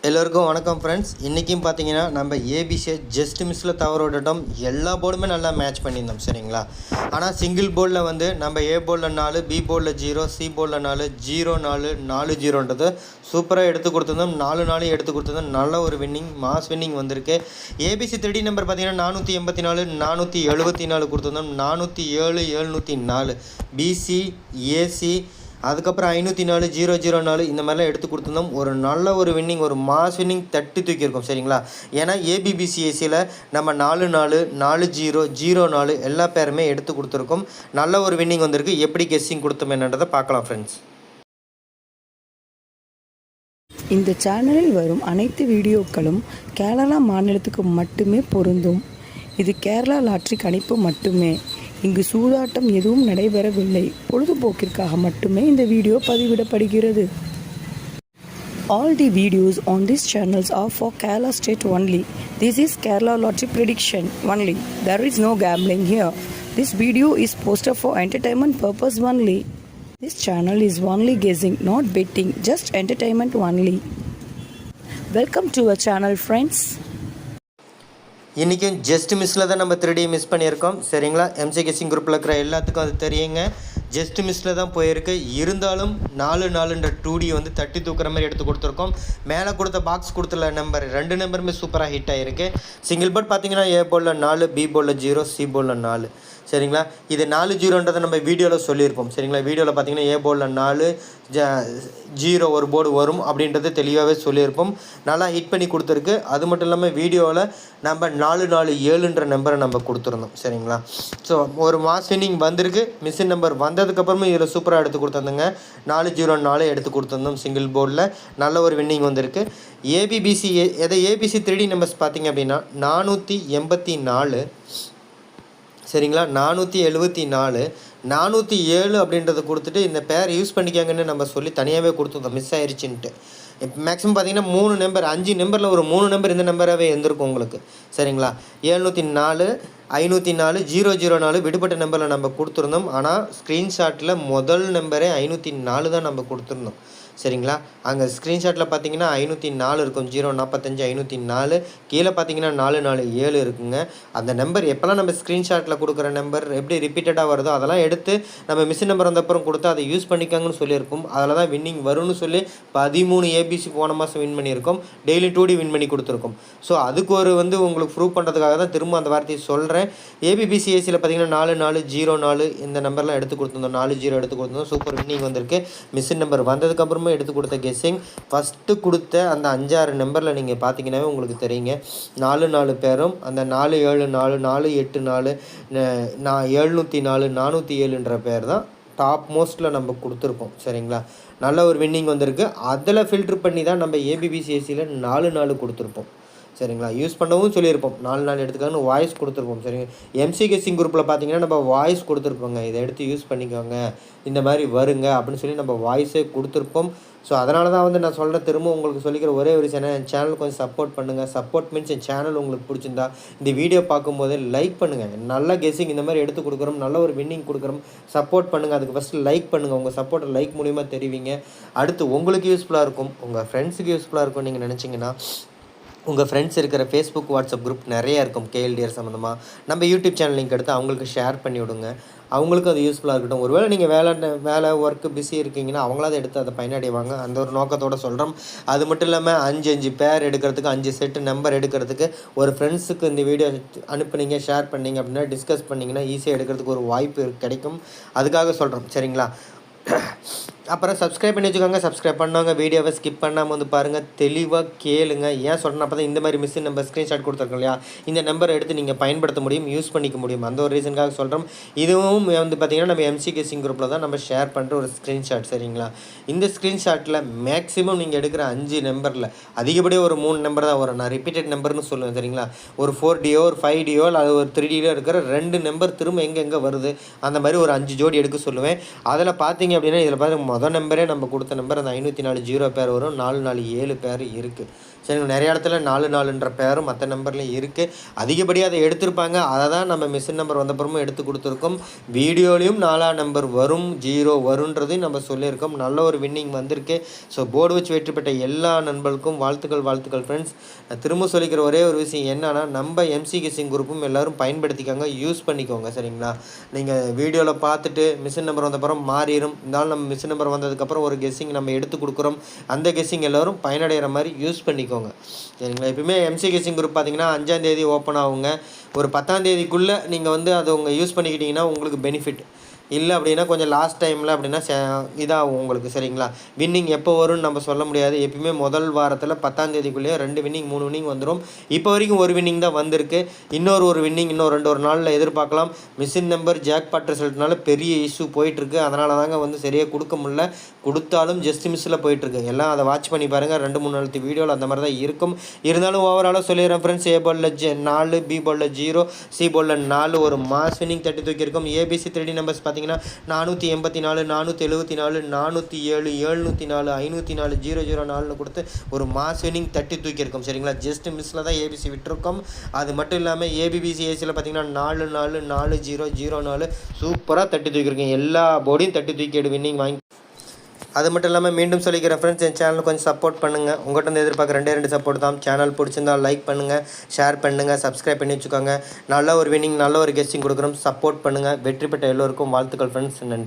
எல்லோருக்கும் வணக்கம் ஃப்ரெண்ட்ஸ். இன்றைக்கும் பார்த்தீங்கன்னா நம்ம ஏபிசியை ஜஸ்ட் மிஸ்ஸில் தவற விட்டுட்டோம். எல்லா போர்டுமே நல்லா மேட்ச் பண்ணியிருந்தோம் சரிங்களா. ஆனால் சிங்கிள் போர்டில் வந்து நம்ம ஏ போர்டில் 4, பி போர்டில் 0, சி போர்டில் 4, 0-4, 4-0ன்றது சூப்பராக எடுத்து கொடுத்துருந்தோம். 4 எடுத்து கொடுத்துருந்தோம். நல்ல ஒரு வின்னிங், மாஸ் வின்னிங் வந்திருக்கு. ஏபிசி 3D நம்பர் பார்த்தீங்கன்னா 484, 474 கொடுத்துருந்தோம். 407, 704, பிசி, ஏசி, அதுக்கப்புறம் 504, 004 இந்த மாதிரிலாம் எடுத்து கொடுத்துருந்தோம். ஒரு நல்ல ஒரு வின்னிங், ஒரு மாஸ் வின்னிங் தட்டி தூக்கியிருக்கோம் சரிங்களா. ஏன்னா ஏபிபிசிஎஸ்சியில் நம்ம 44, 40, 04 எல்லா பேருமே எடுத்து கொடுத்துருக்கோம். நல்ல ஒரு வின்னிங் வந்திருக்கு. எப்படி கெஸ்ஸிங் கொடுத்தோம் என்னன்றதை பார்க்கலாம் ஃப்ரெண்ட்ஸ். இந்த சேனலில் வரும் அனைத்து வீடியோக்களும் கேரளா மாநிலத்துக்கு மட்டுமே பொருந்தும். இது கேரளா லாட்ரி கணிப்பு மட்டுமே. இங்கு சூதாட்டம் எதுவும் நடைபெறவில்லை. பொழுதுபோக்கிற்காக மட்டுமே இந்த video பதிவிடப்படுகிறது. All the videos on these channels are for Kerala state only. This is Kerala lottery prediction only. There is no gambling here. This video is posted for entertainment purpose only. This channel is only guessing, not betting, just entertainment only. Welcome to our channel friends. இன்றைக்கும் just மிஸ்ஸில் தான் நம்ம 3D miss பண்ணியிருக்கோம் சரிங்களா. MC guessing குரூப்பில் இருக்கிற எல்லாத்துக்கும் அது தெரியுங்க. ஜஸ்ட் மிஸ்ஸில் தான் போயிருக்கு. இருந்தாலும் 4-4ன்ற 2D வந்து தட்டி தூக்குற மாதிரி எடுத்து கொடுத்துருக்கோம். மேலே கொடுத்த பாக்ஸ் கொடுத்துள்ள நம்பர் 2 நம்பருமே சூப்பராக ஹிட் ஆகிருக்கு. சிங்கிள் போர்ட் பார்த்தீங்கன்னா ஏ போர்டில் 4, பி போர்டில் 0, சி போர்டில் 4 சரிங்களா. இது 4-0ன்றதை நம்ம வீடியோவில் சொல்லியிருப்போம் சரிங்களா. வீடியோவில் பார்த்தீங்கன்னா ஏ போர்டில் 4, 0 ஒரு போர்டு வரும் அப்படின்றது தெளிவாகவே சொல்லியிருப்போம். நல்லா ஹிட் பண்ணி கொடுத்துருக்கு. அது மட்டும் இல்லாமல் வீடியோவில் நம்ம 447ன்ற நம்பரை நம்ம கொடுத்துருந்தோம் சரிங்களா. ஸோ ஒரு மாஸ் வின்னிங் வந்திருக்கு. மிஸ்ஸின் நம்பர் வந்ததுக்கப்புறமே இதில் சூப்பராக எடுத்து கொடுத்துருந்தோங்க. 404 எடுத்து கொடுத்துருந்தோம் சிங்கிள் போர்டில். நல்ல ஒரு வின்னிங் வந்திருக்கு. ஏபிபிசி ஏபிசி 3D நம்பர்ஸ் பார்த்திங்க அப்படின்னா 484 சரிங்களா, 474, 407 அப்படின்றத கொடுத்துட்டு இந்த பேர் யூஸ் பண்ணிக்காங்கன்னு நம்ம சொல்லி தனியாகவே கொடுத்துருந்தோம். மிஸ் ஆயிடுச்சுன்ட்டு. இப்போ மேக்ஸிமம் பார்த்தீங்கன்னா 3 நம்பர் 5 நம்பரில் ஒரு 3 நம்பர் இந்த நம்பராகவே இருந்திருக்கும் உங்களுக்கு சரிங்களா. 704, 504, 004 விடுபட்ட நம்பரில் நம்ம கொடுத்துருந்தோம். ஆனால் ஸ்க்ரீன்ஷாட்டில் முதல் நம்பரே 504 தான் நம்ம கொடுத்துருந்தோம் சரிங்களா. அங்கே ஸ்க்ரீன்ஷாட்டில் பார்த்தீங்கன்னா 504 இருக்கும். 045, 504 கீழே பார்த்தீங்கன்னா 447 இருக்குங்க. அந்த நம்பர் எப்போல்லாம் நம்ம ஸ்க்ரீன்ஷாட்டில் கொடுக்குற நம்பர் எப்படி ரிப்பீட்டடாக வருதோ அதெல்லாம் எடுத்து நம்ம மிஸ் நம்பர் வந்தப்புறம் கொடுத்து அதை யூஸ் பண்ணிக்காங்கன்னு சொல்லியிருக்கோம். அதில் தான் வின்னிங் வரும்னு சொல்லி 13 ஏபிசி போன மாதம் வின் பண்ணியிருக்கோம். டெய்லி 2D வின் பண்ணி கொடுத்துருக்கோம். ஸோ அதுக்கு ஒரு உங்களுக்கு ப்ரூவ் பண்ணுறதுக்காக தான் திரும்ப அந்த வார்த்தையை சொல்கிறேன். ஏபிபிசிஎஸ்சியில் பார்த்தீங்கன்னா 4404 இந்த நம்பர்லாம் எடுத்து கொடுத்துருந்தோம். 40 எடுத்து கொடுத்துருந்தோம். சூப்பர் வின்னிங் வந்திருக்கு. மிஸ்ஸின் நம்பர் வந்ததுக்கப்புறமா எடுத்து கொடுத்த கெஸ்ஸிங் ஃபஸ்ட்டு கொடுத்த அந்த 5-6 நம்பரில் நீங்கள் பார்த்தீங்கன்னாவே உங்களுக்கு தெரியுங்க. 4 பேரும் அந்த 474, 484, 704, 407ன்ற பேர் தான் டாப் மோஸ்ட்டில் நம்ம கொடுத்துருக்கோம் சரிங்களா. நல்ல ஒரு வின்னிங் வந்திருக்கு. அதில் ஃபில்ட்ரு பண்ணி தான் நம்ம ஏபிபிசிஎஸ்சியில் 4 கொடுத்துருப்போம் சரிங்களா. யூஸ் பண்ணவும் சொல்லியிருப்போம். 4 எடுத்துக்காங்கன்னு வாய்ஸ் கொடுத்துருப்போம் சரிங்க. எம்சி கெஸ்ஸிங் குரூப்பில் பார்த்தீங்கன்னா நம்ம வாய்ஸ் கொடுத்துருப்போங்க. இதை எடுத்து யூஸ் பண்ணிக்கோங்க, இந்த மாதிரி வருங்க அப்படின்னு சொல்லி நம்ம வாய்ஸே கொடுத்துருப்போம். ஸோ அதனால தான் நான் சொல்கிறேன், திரும்ப உங்களுக்கு சொல்லிக்கிற ஒரே ஒரு என் சேனல் கொஞ்சம் சப்போர்ட் பண்ணுங்கள். சப்போர்ட் மீன்ஸ் என் சேனல் உங்களுக்கு பிடிச்சிருந்தா இந்த வீடியோ பார்க்கும்போதே லைக் பண்ணுங்கள். நல்ல கெஸ்ஸிங் இந்த மாதிரி எடுத்து கொடுக்குறோம், நல்ல ஒரு வின்னிங் கொடுக்குறோம். சப்போர்ட் பண்ணுங்கள். அதுக்கு ஃபஸ்ட்டு லைக் பண்ணுங்கள். உங்கள் சப்போர்ட்டை லைக் மூலிமா தெரிவிங்க. அடுத்து உங்களுக்கு யூஸ்ஃபுல்லாக இருக்கும், உங்கள் ஃப்ரெண்ட்ஸுக்கு யூஸ்ஃபுல்லாக இருக்கும். நீங்கள் நினச்சிங்கன்னா உங்கள் ஃப்ரெண்ட்ஸ் இருக்கிற ஃபேஸ்புக், வாட்ஸ்அப் குரூப் நிறையா இருக்கும் கேஎல்டிஆர் சம்மந்தமாக. நம்ம யூடியூப் சேனல் லிங்க் எடுத்து அவங்களுக்கு ஷேர் பண்ணி விடுங்க. அவங்களுக்கும் அது யூஸ்ஃபுல்லாக இருக்கட்டும். ஒருவேளை நீங்கள் வேலை ஒர்க்கு பிஸி இருக்கீங்கன்னா அவங்களாவது எடுத்து அதை பயனடைவாங்க. அந்த ஒரு நோக்கத்தோடு சொல்கிறோம். அது மட்டும் இல்லாமல் 5 பேர் எடுக்கிறதுக்கு, 5 செட்டு நம்பர் எடுக்கிறதுக்கு ஒரு ஃப்ரெண்ட்ஸுக்கு இந்த வீடியோ அனுப்புனீங்க, ஷேர் பண்ணிங்க அப்படின்னா டிஸ்கஸ் பண்ணிங்கன்னா ஈஸியாக எடுக்கிறதுக்கு ஒரு வாய்ப்பு கிடைக்கும். அதுக்காக சொல்கிறோம் சரிங்களா. அப்புறம் சப்ஸ்கிரைப் பண்ணி வச்சுக்கோங்க. சப்ஸ்கிரைப் பண்ணவங்க வீடியோவை ஸ்கிப் பண்ணாமல் பாருங்கள், தெளிவாக கேளுங்க. ஏன் சொல்கிறேன் அப்போ தான் இந்த மாதிரி மிஸ்ஸின் நம்பர் ஸ்க்ரீன்ஷாட் கொடுத்துருக்கோம் இல்லையா, இந்த நம்பரை எடுத்து நீங்கள் பயன்படுத்த முடியும், யூஸ் பண்ணிக்க முடியும். அந்த ஒரு ரீசனுக்காக சொல்கிறோம். இதுவும் பார்த்திங்கன்னா நம்ம எம்சி கெஸ்ஸிங் குரூப்பில் தான் நம்ம ஷேர் பண்ணுற ஒரு ஸ்க்ரீன்ஷாட் சரிங்களா. இந்த ஸ்க்ரீன்ஷாட்டில் மேக்ஸிமம் நீங்கள் எடுக்கிற 5 நம்பரில் அதிகப்படியாக ஒரு 3 நம்பர் தான் வரும். நான் ரிப்பீட்டட் நம்பர்னு சொல்லுவேன் சரிங்களா. ஒரு 4Dயோ ஒரு 5Dயோ அல்லது ஒரு 3Dயோ இருக்கிற 2 நம்பர் திரும்ப எங்கே வருது அந்த மாதிரி ஒரு 5 ஜோடி எடுக்க சொல்லுவேன். அதில் பார்த்தீங்க அப்படின்னா இதில் பார்த்து மொதல் நம்பரே நம்ம கொடுத்த நம்பர் அந்த 504 0 பேர் வரும். 447 பேர் இருக்குது. சரிங்களா. நிறைய இடத்துல 44ன்ற பேரும் மற்ற நம்பர்லேயும் இருக்குது. அதிகப்படியாக அதை எடுத்திருப்பாங்க. அதை தான் நம்ம மிஷின் நம்பர் வந்தப்புறமும் எடுத்து கொடுத்துருக்கோம். வீடியோலையும் 4ஆம் நம்பர் வரும், 0 வருன்றதையும் நம்ம சொல்லியிருக்கோம். நல்ல ஒரு வின்னிங் வந்திருக்கு. ஸோ போர்டு வச்சு வெற்றி பெற்ற எல்லா நண்பர்களுக்கும் வாழ்த்துக்கள் ஃப்ரெண்ட்ஸ். நான் திரும்ப சொல்லிக்கிற ஒரே ஒரு விஷயம் என்னன்னா, நம்ம எம்சி கெஸ்ஸிங் குரூப்பும் எல்லோரும் பயன்படுத்திக்கோங்க, யூஸ் பண்ணிக்கோங்க. சரிங்களா. நீங்கள் வீடியோவில் பார்த்துட்டு மிஷின் நம்பர் வந்தப்புறம் மாறிடும். இருந்தாலும் நம்ம மிஷின் நம்பர் வந்ததுக்கப்புறம் ஒரு கெஸ்ஸிங் நம்ம எடுத்து கொடுக்குறோம். அந்த கெஸ்ஸிங் எல்லோரும் பயனடைகிற மாதிரி யூஸ் பண்ணிக்கோங்க. சரிங்களா. எப்பவுமே எம்சி கெஸ்ஸிங் குரூப் பார்த்தீங்கன்னா 5ஆம் தேதி ஓப்பன் ஆகுங்க. ஒரு 10ஆம் தேதிக்குள்ளே நீங்கள் வந்து அதை யூஸ் பண்ணிக்கிட்டிங்கன்னா உங்களுக்கு பெனிஃபிட். இல்லை அப்படின்னா கொஞ்சம் லாஸ்ட் டைமில் அப்படின்னா இதாகும் உங்களுக்கு. சரிங்களா. வின்னிங் எப்போ வரும்னு நம்ம சொல்ல முடியாது. எப்பயுமே முதல் வாரத்தில் 10ஆம் தேதிக்குள்ளேயே 2 வின்னிங் 3 வின்னிங் வந்துடும். இப்போ வரைக்கும் ஒரு வின்னிங் தான் வந்திருக்கு. ஒரு வின்னிங் இன்னும் 2 நாளில் எதிர்பார்க்கலாம். மிஷின் நம்பர் ஜாக்பாட் ரிசல்ட்னால பெரிய இஷ்யூ போயிட்டுருக்கு. அதனால தாங்க வந்து சரியாக கொடுக்க முடியல. கொடுத்தாலும் ஜஸ்ட் மிஸ்ஸில் போயிட்டுருக்கு. எல்லாம் அதை வாட்ச் பண்ணி பாருங்கள். 2-3 நாள் வீடியோவில் அந்த மாதிரி தான் இருக்கும். இருந்தாலும் ஓவராலாக சொல்லிடுறேன் ஃப்ரெண்ட்ஸ். ஏ போலில் 4, பி போலில் 0, சி போலில் 4 ஒரு மாஸ் வின்னிங் தட்டி தூக்கியிருக்கும். ஏபிசி 3D நம்பர்ஸ் பார்த்தீங்கன்னா 484, 474, 407, 704, 504, 004 கொடுத்து ஒரு மாஸ் வின்னிங் தட்டி தூக்கியிருக்கோம். சரிங்களா. ஜஸ்ட் மிஸ்ஸில் தான் ஏபிசி விட்டுருக்கோம். அது மட்டும் இல்லாமல் ஏபிபிசி ஏசியில் பார்த்தீங்கன்னா 44, 40, 04 சூப்பராக தட்டி தூக்கியிருக்கோம். எல்லா போர்டையும் தட்டி தூக்கி வின்னிங் வாங்கி. அது மட்டும் இல்லாமல் மீண்டும் சொல்லிக்கிறேன் ஃப்ரெண்ட்ஸ், என் சேனலுக்கு கொஞ்சம் சப்போர்ட் பண்ணுங்கள். உங்கள்கிட்ட வந்து எதிர்பார்க்க 2 சப்போர்ட் தான். சேனல் பிடிச்சிருந்தால் லைக் பண்ணுங்கள், ஷேர் பண்ணுங்கள், சப்ஸ்கிரைப் பண்ணி வச்சுக்கோங்க. நல்ல ஒரு வின்னிங் நல்ல ஒரு கெஸ்டிங் கொடுக்குறோம். சப்போர்ட் பண்ணுங்கள். வெற்றி பெற்ற எல்லோருக்கும் வாழ்த்துக்கள் ஃப்ரெண்ட்ஸ். நன்றி.